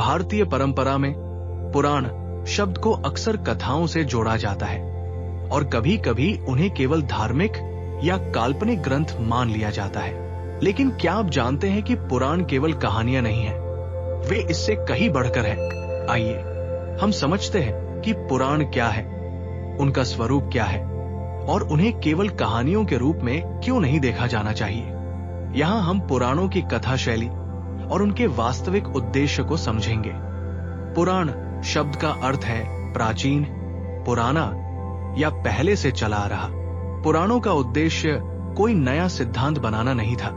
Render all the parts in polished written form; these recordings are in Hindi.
भारतीय परंपरा में पुराण शब्द को अक्सर कथाओं से जोड़ा जाता है और कभी कभी उन्हें केवल धार्मिक या काल्पनिक ग्रंथ मान लिया जाता है। लेकिन क्या आप जानते हैं कि पुराण केवल कहानियां नहीं है, वे इससे कहीं बढ़कर है। आइए हम समझते हैं कि पुराण क्या है, उनका स्वरूप क्या है और उन्हें केवल कहानियों के रूप में क्यों नहीं देखा जाना चाहिए। यहाँ हम पुराणों की कथा शैली और उनके वास्तविक उद्देश्य को समझेंगे। पुराण शब्द का अर्थ है प्राचीन, पुराना या पहले से चला आ रहा। पुराणों का उद्देश्य कोई नया सिद्धांत बनाना नहीं था,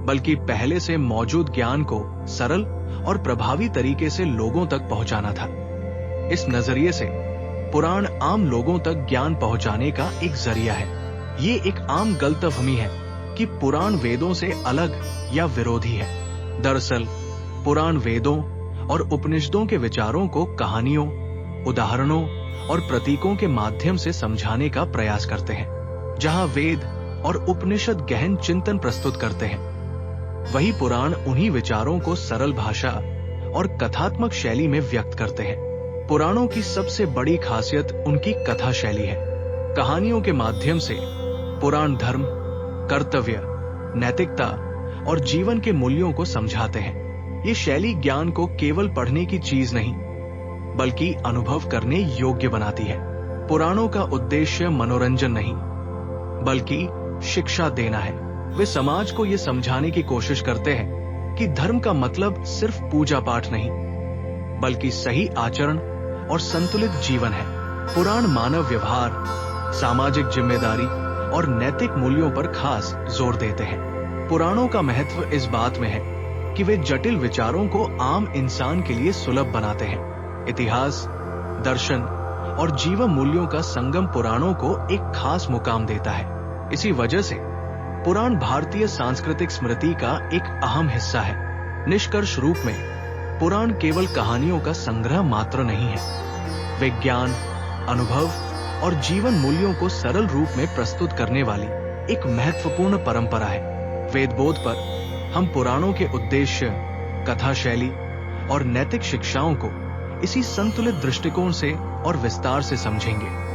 बल्कि पहले से मौजूद ज्ञान को सरल और प्रभावी तरीके से लोगों तक पहुंचाना था। इस नजरिए से पुराण आम लोगों तक ज्ञान पहुंचाने का एक जरिया है। ये एक आम गलतफहमी है कि पुराण वेदों से अलग या विरोधी है। दरअसल पुराण वेदों और उपनिषदों के विचारों को कहानियों, उदाहरणों और प्रतीकों के माध्यम से समझाने का प्रयास करते हैं। जहां वेद और उपनिषद गहन चिंतन प्रस्तुत करते हैं, वही पुराण उन्हीं विचारों को सरल भाषा और कथात्मक शैली में व्यक्त करते हैं। पुराणों की सबसे बड़ी खासियत उनकी कथा शैली है। कहानियों के माध्यम से पुराण धर्म, कर्तव्य, नैतिकता और जीवन के मूल्यों को समझाते हैं। ये शैली ज्ञान को केवल पढ़ने की चीज नहीं, बल्कि अनुभव करने योग्य बनाती है। पुराणों का उद्देश्य मनोरंजन नहीं, बल्कि शिक्षा देना है। वे समाज को ये समझाने की कोशिश करते हैं कि धर्म का मतलब सिर्फ पूजा पाठ नहीं, बल्कि सही आचरण और संतुलित जीवन है। पुराण मानव व्यवहार, सामाजिक जिम्मेदारी और नैतिक मूल्यों पर खास जोर देते हैं। पुराणों का महत्व इस बात में है कि वे जटिल विचारों को आम इंसान के लिए सुलभ बनाते हैं। इतिहास, दर्शन और जीवन मूल्यों का संगम पुराणों को एक खास मुकाम देता है। इसी वजह से पुराण भारतीय सांस्कृतिक स्मृति का एक अहम हिस्सा है। निष्कर्ष रूप में पुराण केवल कहानियों का संग्रह मात्र नहीं है, वे ज्ञान, अनुभव और जीवन मूल्यों को सरल रूप में प्रस्तुत करने वाली एक महत्वपूर्ण परंपरा है। वेदबोध पर हम पुराणों के उद्देश्य, कथा शैली और नैतिक शिक्षाओं को इसी संतुलित दृष्टिकोण से और विस्तार से समझेंगे।